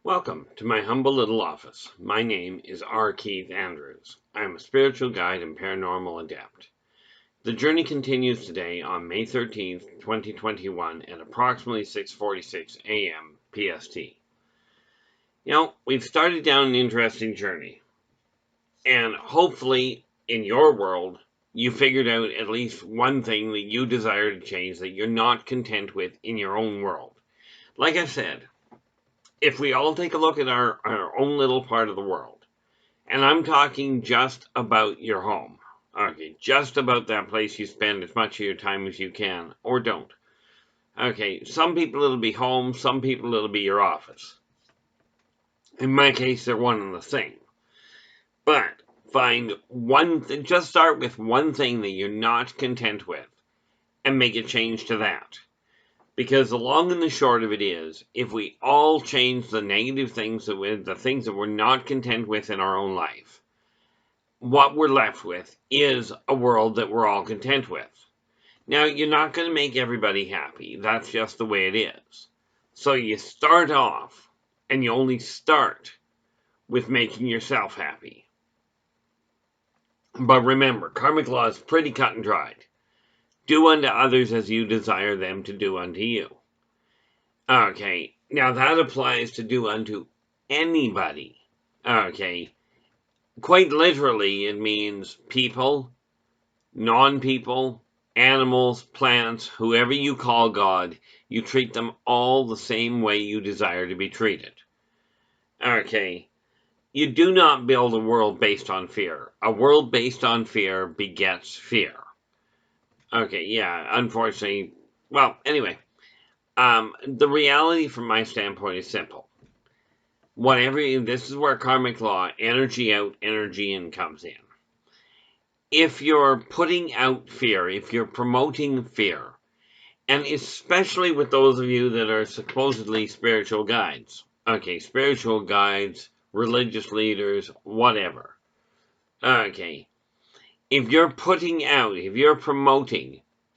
Welcome to my humble little office. My name is R. Keith Andrews. I am a spiritual guide and paranormal adept. The journey continues today on May 13th, 2021 at approximately 6:46 a.m. PST. We've started down an interesting journey. And hopefully, in your world, you figured out at least one thing that you desire to change that you're not content with in your own world. Like I said, if we all take a look at our own little part of the world, and I'm talking just about your home, okay, just about that place you spend as much of your time as you can, or don't. Okay, some people it'll be home, some people it'll be your office. In my case, they're one and the same. But just start with one thing that you're not content with, and make a change to that. Because the long and the short of it is, if we all change the negative things, the things that we're not content with in our own life, what we're left with is a world that we're all content with. Now, you're not going to make everybody happy. That's just the way it is. So you start off, and you only start with making yourself happy. But remember, karmic law is pretty cut and dried. Do unto others as you desire them to do unto you. Okay, now that applies to do unto anybody. Okay, quite literally, it means people, non-people, animals, plants, whoever you call God, you treat them all the same way you desire to be treated. Okay, you do not build a world based on fear. A world based on fear begets fear. Okay, yeah, unfortunately, well, anyway, the reality from my standpoint is simple. This is where karmic law, energy out, energy in comes in. If you're putting out fear, if you're promoting fear, and especially with those of you that are supposedly spiritual guides, okay, spiritual guides, religious leaders, whatever, okay, if you're promoting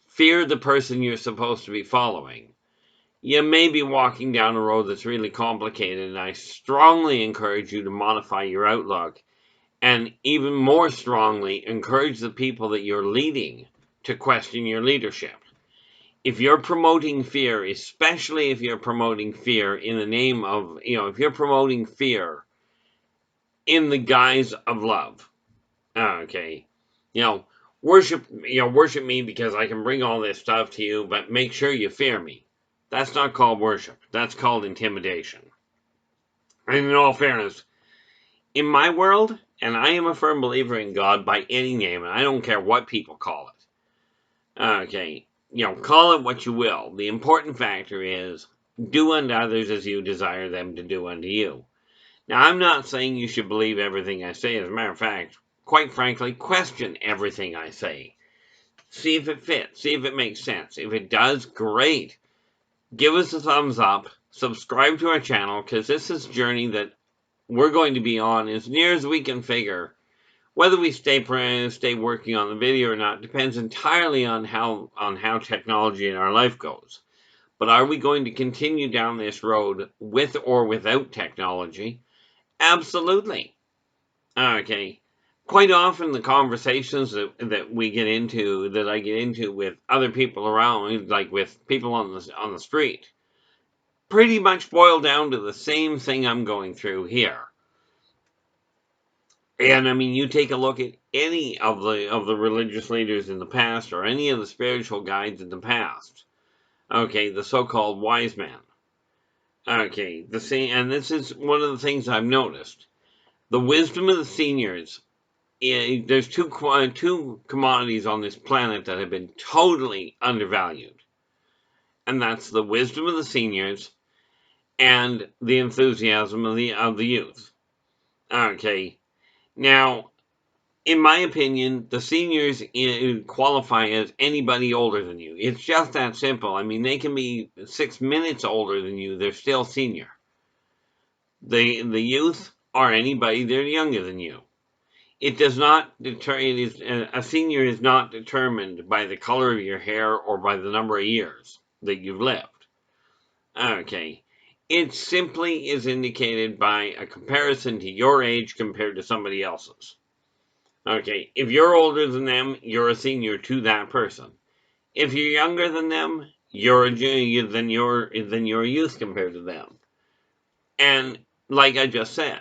fear the person you're supposed to be following, you may be walking down a road that's really complicated, and I strongly encourage you to modify your outlook, and even more strongly encourage the people that you're leading to question your leadership. If you're promoting fear, especially if you're promoting fear in the name of, if you're promoting fear in the guise of love, okay, worship me because I can bring all this stuff to you, but make sure you fear me. That's not called worship. That's called intimidation. And in all fairness, in my world, and I am a firm believer in God by any name, and I don't care what people call it. Okay, call it what you will. The important factor is, do unto others as you desire them to do unto you. Now, I'm not saying you should believe everything I say. As a matter of fact, quite frankly, question everything I say. See if it fits. See if it makes sense. If it does, great. Give us a thumbs up. Subscribe to our channel, because this is a journey that we're going to be on as near as we can figure. Whether we stay working on the video or not depends entirely on how technology in our life goes. But are we going to continue down this road with or without technology? Absolutely. Okay. Quite often the conversations that I get into with other people around, like with people on the street, pretty much boil down to the same thing I'm going through here. And I mean, you take a look at any of the religious leaders in the past, or any of the spiritual guides in the past. Okay, the so-called wise men. Okay, and this is one of the things I've noticed. The wisdom of the seniors. There's two commodities on this planet that have been totally undervalued, and that's the wisdom of the seniors and the enthusiasm of the youth. Okay, now, in my opinion, the seniors qualify as anybody older than you. It's just that simple. I mean, they can be 6 minutes older than you. They're still senior. The youth are anybody they're younger than you. It does not a senior is not determined by the color of your hair or by the number of years that you've lived. Okay. It simply is indicated by a comparison to your age compared to somebody else's. Okay, if you're older than them, you're a senior to that person. If you're younger than them, you're a junior, then you're a youth compared to them. And like I just said,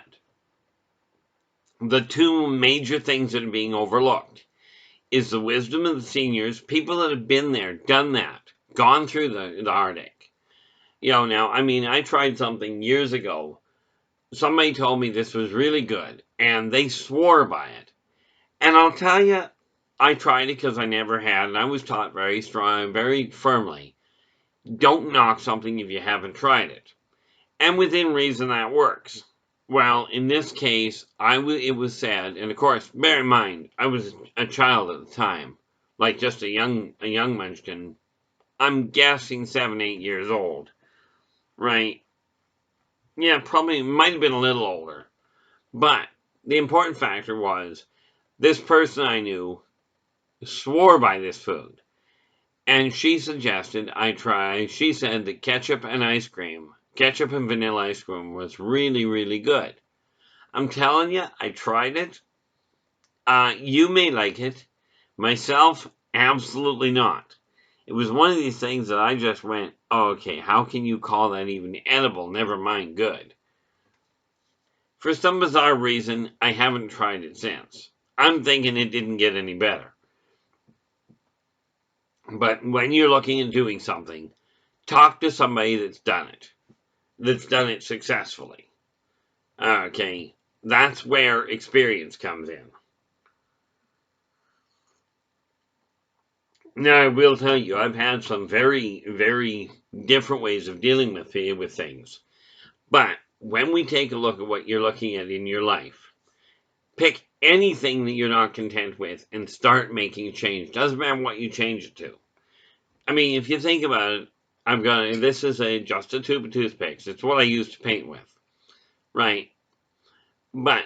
the two major things that are being overlooked is the wisdom of the seniors, people that have been there, done that, gone through the heartache. Now, I mean, I tried something years ago. Somebody told me this was really good, and they swore by it. And I'll tell you, I tried it because I never had, and I was taught very strong, very firmly, don't knock something if you haven't tried it. And within reason, that works. Well, in this case, it was said, and of course, bear in mind, I was a child at the time, like just a young munchkin. I'm guessing 7, 8 years old, right? Yeah, probably might have been a little older. But the important factor was this person I knew swore by this food. And she suggested I try, she said that ketchup and vanilla ice cream was really, really good. I'm telling you, I tried it. You may like it. Myself, absolutely not. It was one of these things that I just went, oh, okay, how can you call that even edible, never mind good? For some bizarre reason, I haven't tried it since. I'm thinking it didn't get any better. But when you're looking at doing something, talk to somebody that's done it successfully. Okay, that's where experience comes in. Now, I will tell you, I've had some very, very different ways of dealing with things. But when we take a look at what you're looking at in your life, pick anything that you're not content with and start making a change. Doesn't matter what you change it to. I mean, if you think about it, this is just a tube of toothpicks. It's what I used to paint with. Right? But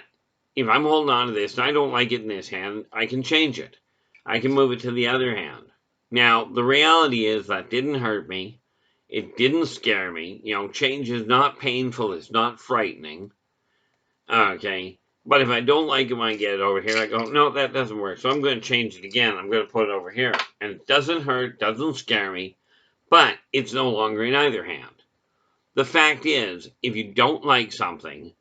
if I'm holding on to this and I don't like it in this hand, I can change it. I can move it to the other hand. Now, the reality is that didn't hurt me. It didn't scare me. Change is not painful. It's not frightening. Okay. But if I don't like it when I get it over here, I go, no, that doesn't work. So I'm going to change it again. I'm going to put it over here. And it doesn't hurt, doesn't scare me, but it's no longer in either hand. The fact is, if you don't like something,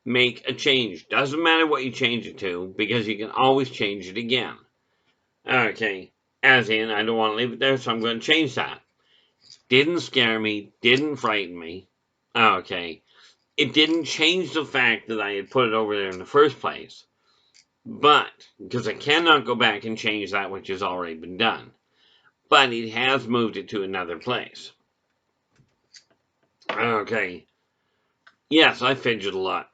make a change. Doesn't matter what you change it to, because you can always change it again. Okay. As in, I don't want to leave it there, so I'm going to change that. Didn't scare me, didn't frighten me. Okay. It didn't change the fact that I had put it over there in the first place. But, because I cannot go back and change that which has already been done. But it has moved it to another place. Okay. Yes, I fidget a lot.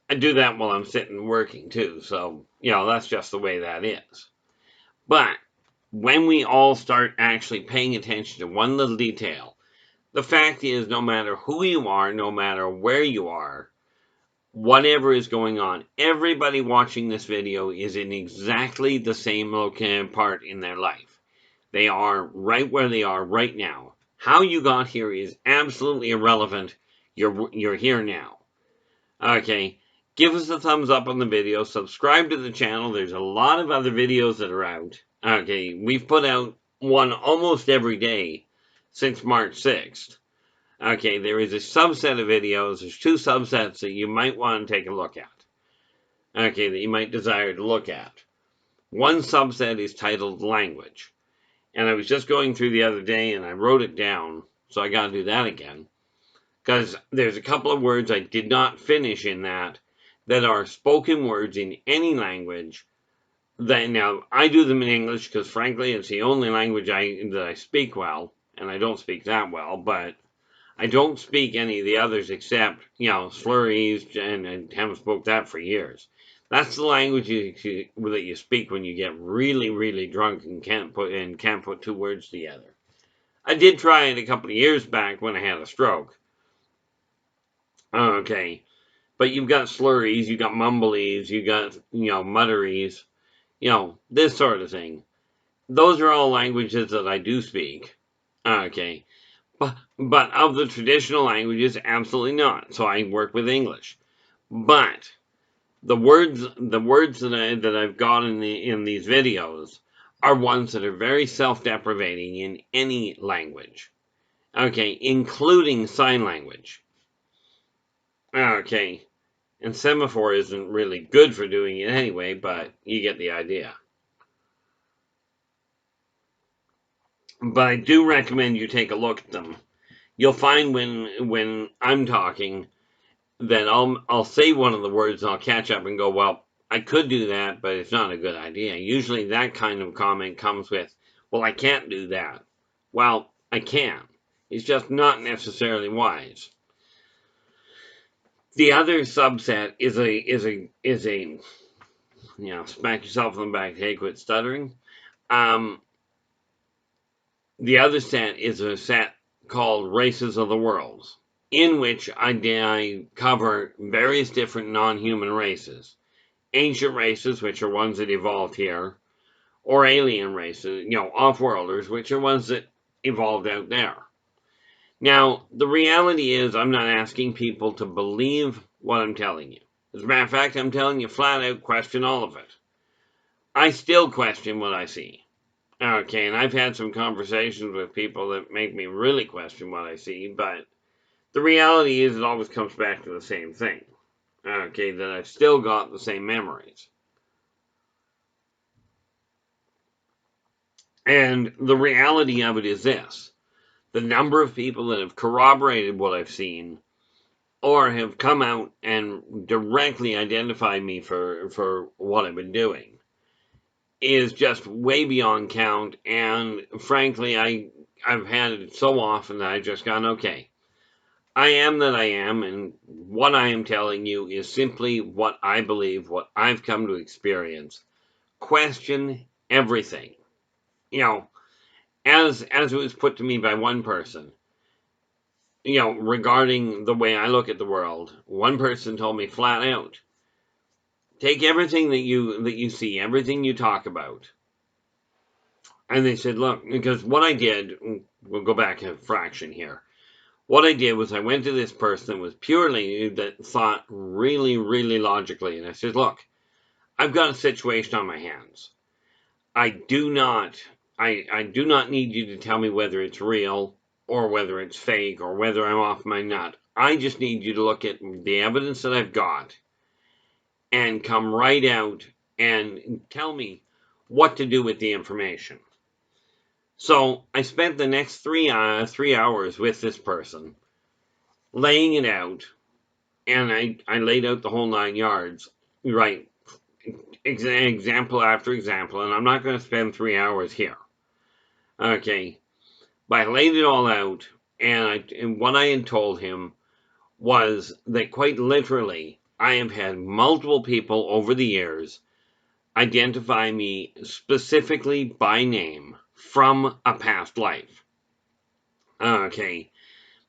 I do that while I'm sitting working too, so, that's just the way that is. But, when we all start actually paying attention to one little detail, the fact is, no matter who you are, no matter where you are, whatever is going on, everybody watching this video is in exactly the same part in their life. They are right where they are right now. How you got here is absolutely irrelevant. You're here now. Okay, give us a thumbs up on the video. Subscribe to the channel. There's a lot of other videos that are out. Okay, we've put out one almost every day since March 6th. Okay, there is a subset of videos. There's two subsets that you might want to take a look at. Okay, that you might desire to look at. One subset is titled Language. And I was just going through the other day and I wrote it down. So I got to do that again. Because there's a couple of words I did not finish in that are spoken words in any language. Now, I do them in English because, frankly, it's the only language that I speak well. And I don't speak that well, but I don't speak any of the others except, slurries, and I haven't spoke that for years. That's the language that you speak when you get really, really drunk and can't put two words together. I did try it a couple of years back when I had a stroke. Okay, but you've got slurries, you've got mumblies, you've got, mutteries, this sort of thing. Those are all languages that I do speak. Okay, But of the traditional languages, absolutely not. So I work with English. But the words that I've got in these videos are ones that are very self-deprecating in any language. Okay, including sign language. Okay, and semaphore isn't really good for doing it anyway, but you get the idea. But I do recommend you take a look at them. You'll find when I'm talking that I'll say one of the words and I'll catch up and go, well, I could do that, but it's not a good idea. Usually that kind of comment comes with, well, I can't do that. Well, I can. It's just not necessarily wise. The other subset is a smack yourself on the back, hey, quit stuttering. The other set is a set called Races of the World, in which I cover various different non-human races. Ancient races, which are ones that evolved here, or alien races, off-worlders, which are ones that evolved out there. Now, the reality is I'm not asking people to believe what I'm telling you. As a matter of fact, I'm telling you flat out, question all of it. I still question what I see. Okay, and I've had some conversations with people that make me really question what I see, but the reality is it always comes back to the same thing. Okay, that I've still got the same memories. And the reality of it is this. The number of people that have corroborated what I've seen or have come out and directly identified me for what I've been doing is just way beyond count. And frankly, I've had it so often that I've just gone, okay, I am that I am, and what I am telling you is simply what I believe, what I've come to experience. Question everything. As it was put to me by one person, regarding the way I look at the world, one person told me flat out, take everything that you see, everything you talk about. And they said, look, because what I did, we'll go back a fraction here. What I did was I went to this person that was purely, that thought really, really logically. And I said, look, I've got a situation on my hands. I do not need you to tell me whether it's real or whether it's fake or whether I'm off my nut. I just need you to look at the evidence that I've got and come right out and tell me what to do with the information. So I spent the next 3 hours with this person, laying it out, and I laid out the whole 9 yards, right? Example after example, and I'm not going to spend 3 hours here. Okay, but I laid it all out, and what I had told him was that quite literally, I have had multiple people over the years identify me specifically by name from a past life. Okay,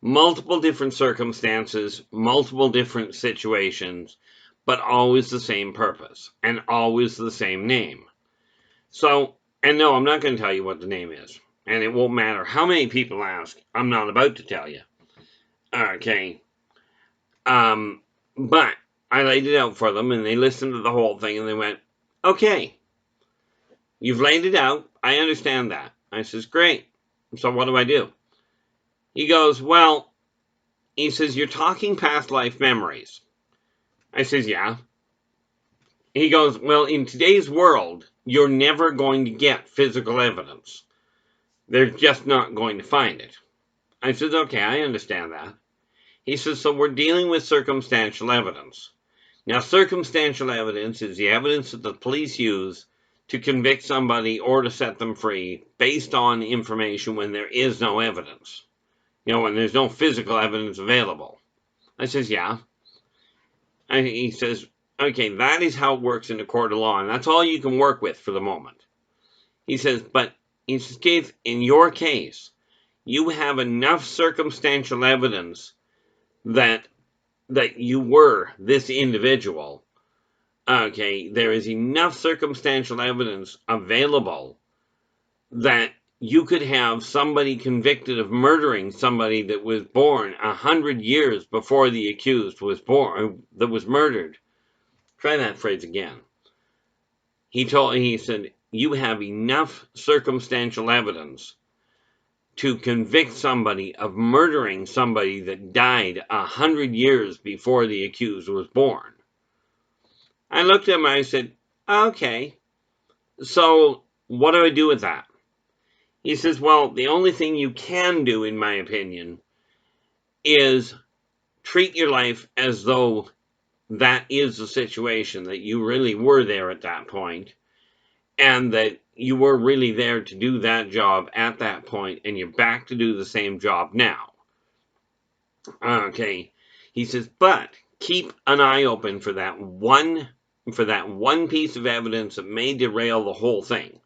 multiple different circumstances, multiple different situations, but always the same purpose and always the same name. So, and no, I'm not going to tell you what the name is. And it won't matter how many people ask. I'm not about to tell you. Okay. But I laid it out for them and they listened to the whole thing and they went, okay, you've laid it out. I understand that. I says, great. So what do I do? He goes, well, he says, you're talking past life memories. I says, yeah. He goes, well, in today's world, you're never going to get physical evidence. They're just not going to find it. I says, okay, I understand that. He says, so we're dealing with circumstantial evidence. Now, circumstantial evidence is the evidence that the police use to convict somebody or to set them free based on information when there is no evidence. When there's no physical evidence available. I says, yeah. And he says, okay, that is how it works in a court of law, and that's all you can work with for the moment. He says, but he says, Keith, in your case, you have enough circumstantial evidence that you were this individual. Okay, there is enough circumstantial evidence available that you could have somebody convicted of murdering somebody that was born 100 years before the accused was born, that was murdered. Try that phrase again. He said, you have enough circumstantial evidence to convict somebody of murdering somebody that died 100 years before the accused was born. I looked at him and I said, okay, so what do I do with that? He says, well, the only thing you can do, in my opinion, is treat your life as though that is the situation, that you really were there at that point, and that you were really there to do that job at that point, and you're back to do the same job now. Okay. He says, but keep an eye open for that one piece of evidence that may derail the whole thing.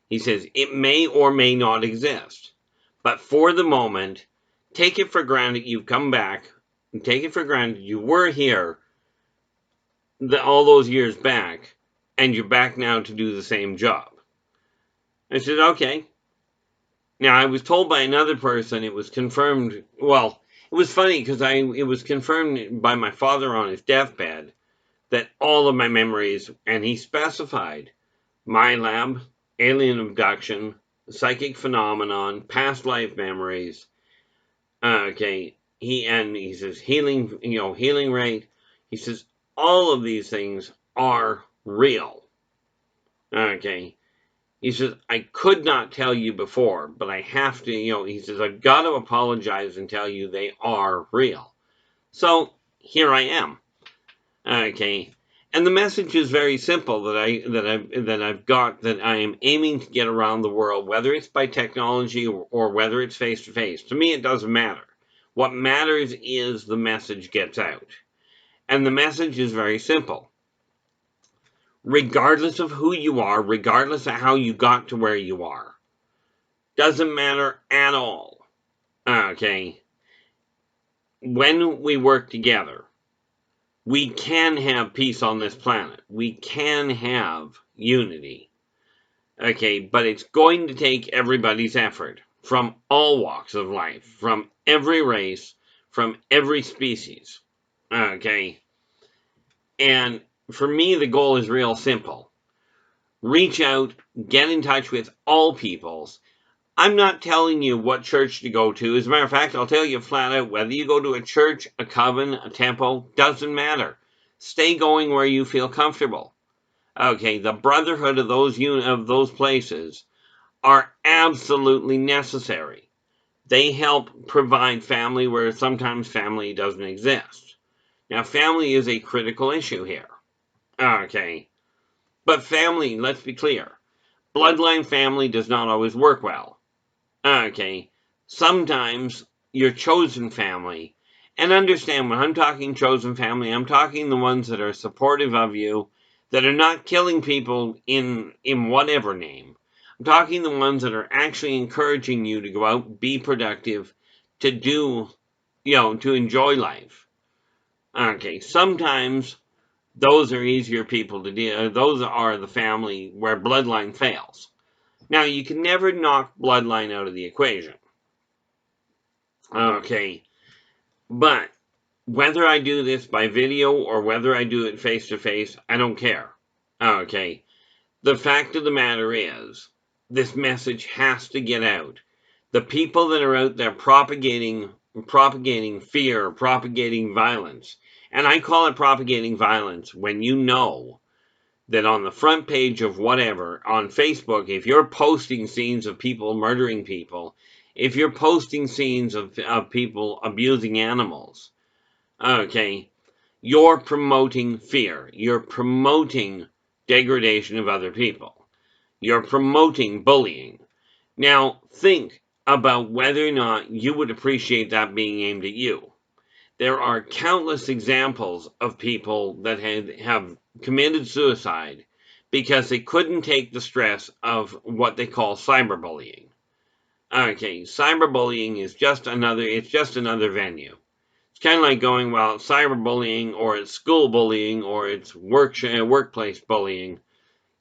He says, it may or may not exist. But for the moment, take it for granted you've come back. Take it for granted you were here all those years back, and you're back now to do the same job. I said, okay. Now, I was told by another person, it was confirmed, well, it was funny because it was confirmed by my father on his deathbed that all of my memories, and he specified my lab, alien abduction, psychic phenomenon, past life memories. Okay, he says healing, healing rate. He says all of these things are real. Okay. He says, I could not tell you before, but I have to, he says, I've got to apologize and tell you they are real. So here I am. Okay. And the message is very simple that I am aiming to get around the world, whether it's by technology or whether it's face to face. To me, it doesn't matter. What matters is the message gets out. And the message is very simple. Regardless of who you are, regardless of how you got to where you are, doesn't matter at all. Okay. When we work together, we can have peace on this planet. We can have unity. Okay, but it's going to take everybody's effort from all walks of life, from every race, from every species. Okay. And for me, the goal is real simple. Reach out, get in touch with all peoples. I'm not telling you what church to go to. As a matter of fact, I'll tell you flat out, whether you go to a church, a coven, a temple, doesn't matter. Stay going where you feel comfortable. Okay, the brotherhood of those places are absolutely necessary. They help provide family where sometimes family doesn't exist. Now, family is a critical issue here. Okay. But family, let's be clear, bloodline family does not always work well. Okay. Sometimes your chosen family, and understand when I'm talking chosen family, I'm talking the ones that are supportive of you, that are not killing people in whatever name. I'm talking the ones that are actually encouraging you to go out, be productive, to do, to enjoy life. Okay, sometimes those are easier people to deal. Those are the family where bloodline fails. Now, you can never knock bloodline out of the equation. Okay, but whether I do this by video or whether I do it face to face, I don't care. Okay, the fact of the matter is, this message has to get out. The people that are out there propagating fear, propagating violence, and I call it propagating violence when you know that on the front page of whatever, on Facebook, if you're posting scenes of people murdering people, if you're posting scenes of people abusing animals, okay, you're promoting fear. You're promoting degradation of other people. You're promoting bullying. Now, think about whether or not you would appreciate that being aimed at you. There are countless examples of people that have committed suicide because they couldn't take the stress of what they call cyberbullying. Okay, cyberbullying is just another venue. It's kind of like going, well, it's cyberbullying, or it's school bullying, or it's workplace bullying.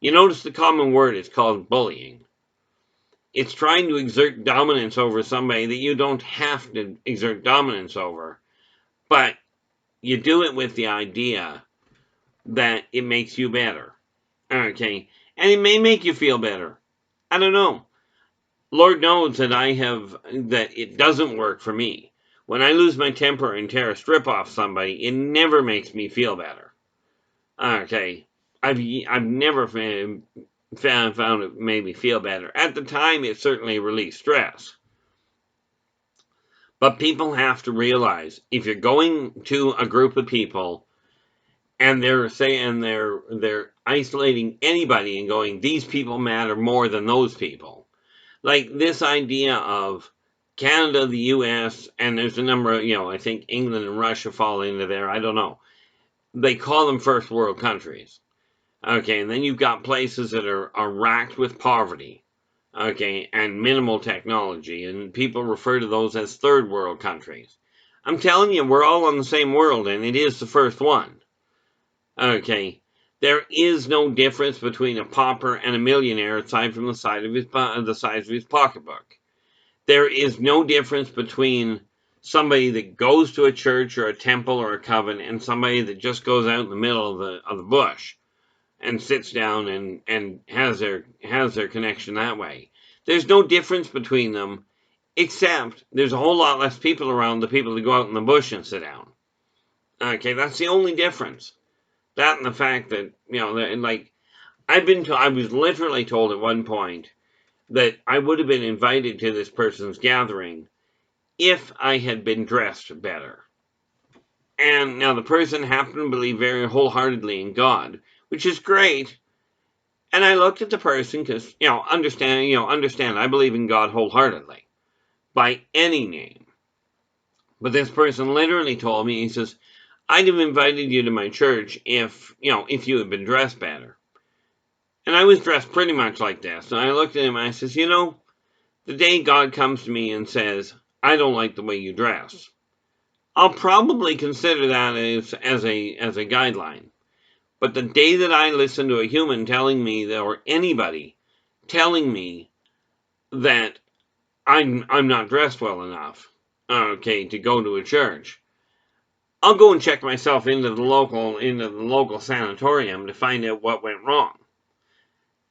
You notice the common word is called bullying. It's trying to exert dominance over somebody that you don't have to exert dominance over. But you do it with the idea that it makes you better. Okay? And it may make you feel better. I don't know. Lord knows that that it doesn't work for me. When I lose my temper and tear a strip off somebody, it never makes me feel better. Okay? I've never found it made me feel better. At the time, it certainly released stress. But people have to realize, if you're going to a group of people and they're saying they're isolating anybody and going, these people matter more than those people. Like this idea of Canada, the US, and there's a number of, I think England and Russia fall into there. I don't know. They call them first world countries. Okay, and then you've got places that are racked with poverty. Okay, and minimal technology, and people refer to those as third world countries. I'm telling you, we're all on the same world, and it is the first one. Okay, there is no difference between a pauper and a millionaire aside from the size of his pocketbook. There is no difference between somebody that goes to a church or a temple or a coven and somebody that just goes out in the middle of the bush and sits down and has their connection that way. There's no difference between them, except there's a whole lot less people around the people that go out in the bush and sit down. Okay, that's the only difference. That and the fact that, like, I was literally told at one point that I would have been invited to this person's gathering if I had been dressed better. And now the person happened to believe very wholeheartedly in God, which is great. And I looked at the person because, understand, I believe in God wholeheartedly, by any name. But this person literally told me, he says, I'd have invited you to my church if you had been dressed better. And I was dressed pretty much like this. And I looked at him and I says, the day God comes to me and says, I don't like the way you dress, I'll probably consider that as a guideline. But the day that I listen to a human telling me that, or anybody telling me that I'm not dressed well enough, okay, to go to a church, I'll go and check myself into the local sanatorium to find out what went wrong.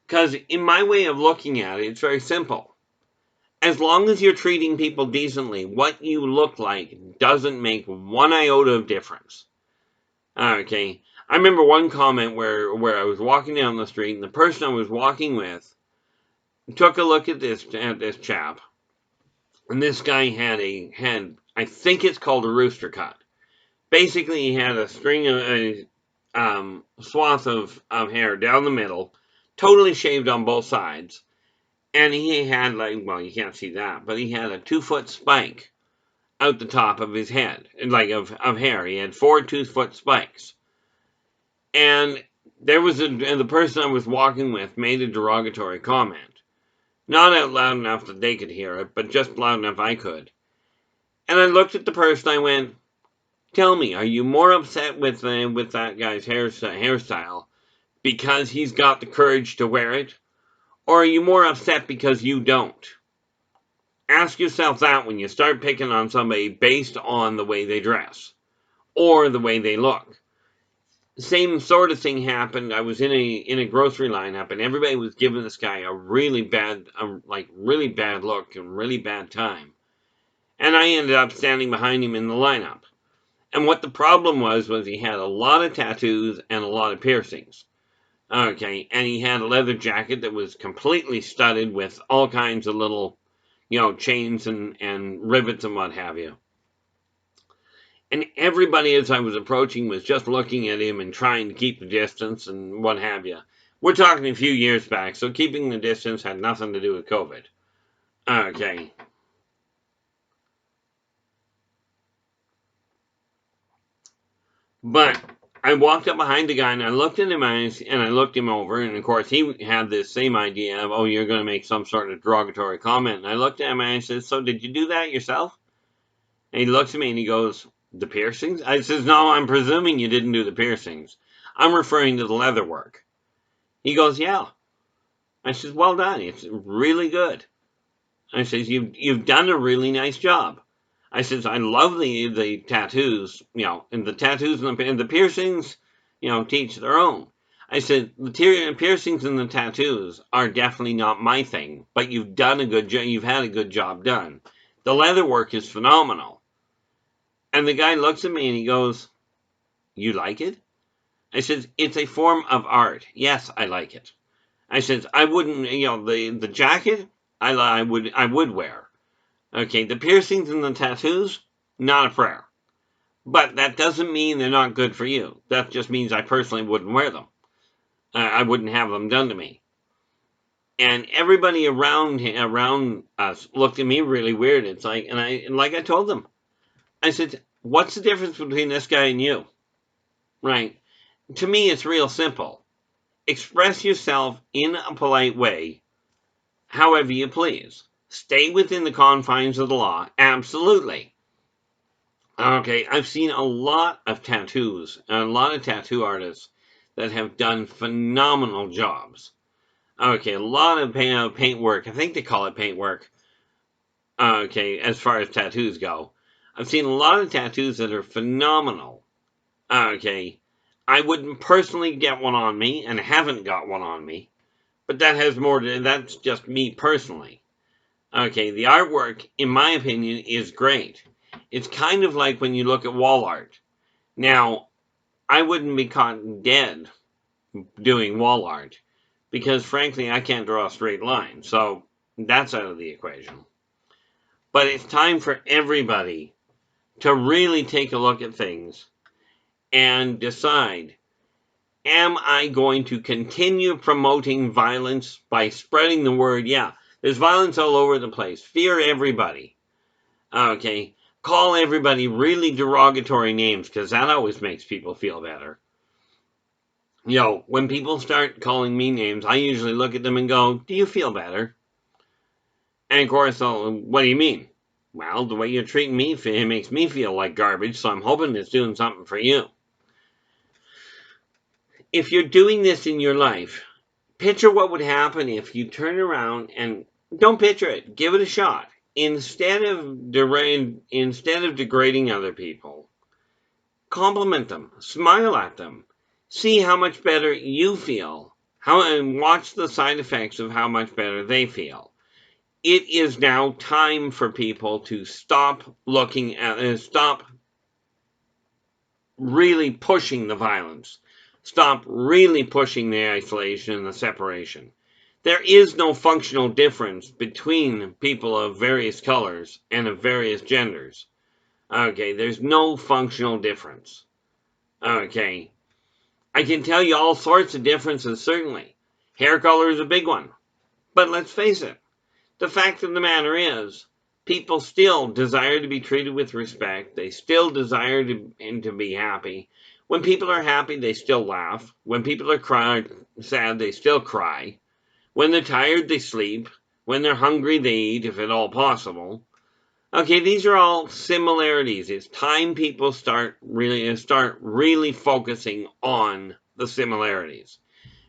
Because in my way of looking at it, it's very simple. As long as you're treating people decently, what you look like doesn't make one iota of difference. Okay, I remember one comment where I was walking down the street and the person I was walking with took a look at this chap, and this guy had I think it's called a rooster cut. Basically, he had a string of a swath of hair down the middle, totally shaved on both sides, and he had you can't see that, but he had a 2-foot spike out the top of his head, of hair. He had 4 2-foot spikes. And the person I was walking with made a derogatory comment. Not out loud enough that they could hear it, but just loud enough I could. And I looked at the person, I went, tell me, are you more upset with that guy's hairstyle because he's got the courage to wear it? Or are you more upset because you don't? Ask yourself that when you start picking on somebody based on the way they dress or the way they look. Same sort of thing happened. I was in a grocery lineup, and everybody was giving this guy a really bad look and really bad time. And I ended up standing behind him in the lineup. And what the problem was he had a lot of tattoos and a lot of piercings. Okay, and he had a leather jacket that was completely studded with all kinds of little, chains and rivets and what have you. And everybody, as I was approaching, was just looking at him and trying to keep the distance and what have you. We're talking a few years back, so keeping the distance had nothing to do with COVID. Okay. But I walked up behind the guy and I looked at him and I looked him over. And of course, he had this same idea of, you're going to make some sort of derogatory comment. And I looked at him and I said, so did you do that yourself? And he looks at me and he goes, the piercings? I says, no, I'm presuming you didn't do the piercings. I'm referring to the leather work. He goes, yeah. I says, well done. It's really good. I says, you've done a really nice job. I says, I love the tattoos, and the tattoos and the piercings, teach their own. I said, the piercings and the tattoos are definitely not my thing, but you've done a good job. You've had a good job done. The leather work is phenomenal. And the guy looks at me and he goes, you like it? I said, it's a form of art. Yes, I like it. I said, I wouldn't, the jacket, I would wear. Okay, the piercings and the tattoos, not a prayer. But that doesn't mean they're not good for you. That just means I personally wouldn't wear them. I wouldn't have them done to me. And everybody around us looked at me really weird. It's like, and like I told them, I said, what's the difference between this guy and you? Right? To me, it's real simple. Express yourself in a polite way, however you please. Stay within the confines of the law, absolutely. Okay, I've seen a lot of tattoos and a lot of tattoo artists that have done phenomenal jobs. Okay, a lot of paint work. I think they call it paint work. Okay, as far as tattoos go. I've seen a lot of tattoos that are phenomenal. Okay, I wouldn't personally get one on me and haven't got one on me. But that has more to, that's just me personally. Okay, the artwork, in my opinion, is great. It's kind of like when you look at wall art. Now, I wouldn't be caught dead doing wall art because, frankly, I can't draw a straight line. So that's out of the equation. But it's time for everybody to really take a look at things and decide, am I going to continue promoting violence by spreading the word? Yeah, there's violence all over the place. Fear everybody. Okay, call everybody really derogatory names because that always makes people feel better. When people start calling me names, I usually look at them and go, do you feel better? And of course, what do you mean? Well, the way you're treating me, it makes me feel like garbage, so I'm hoping it's doing something for you. If you're doing this in your life, picture what would happen if you turn around and don't picture it, give it a shot. Instead of degrading other people, compliment them, smile at them, see how much better you feel, and watch the side effects of how much better they feel. It is now time for people to stop looking at stop really pushing the violence. Stop really pushing the isolation and the separation. There is no functional difference between people of various colors and of various genders. Okay, there's no functional difference. Okay, I can tell you all sorts of differences, certainly. Hair color is a big one. But let's face it, the fact of the matter is, people still desire to be treated with respect. They still desire to be happy. When people are happy, they still laugh. When people are sad, they still cry. When they're tired, they sleep. When they're hungry, they eat, if at all possible. Okay, these are all similarities. It's time people start really focusing on the similarities.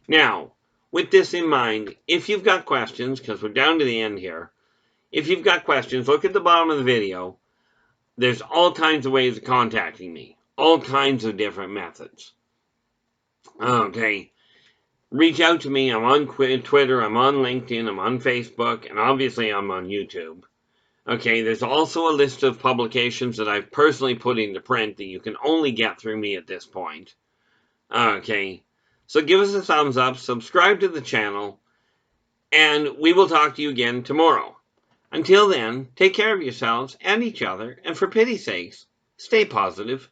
Now, with this in mind, if you've got questions, because we're down to the end here, if you've got questions, look at the bottom of the video. There's all kinds of ways of contacting me. All kinds of different methods. Okay. Reach out to me. I'm on Twitter. I'm on LinkedIn. I'm on Facebook. And obviously I'm on YouTube. Okay. There's also a list of publications that I've personally put into print that you can only get through me at this point. Okay. So give us a thumbs up. Subscribe to the channel. And we will talk to you again tomorrow. Until then, take care of yourselves and each other, and for pity's sakes, stay positive.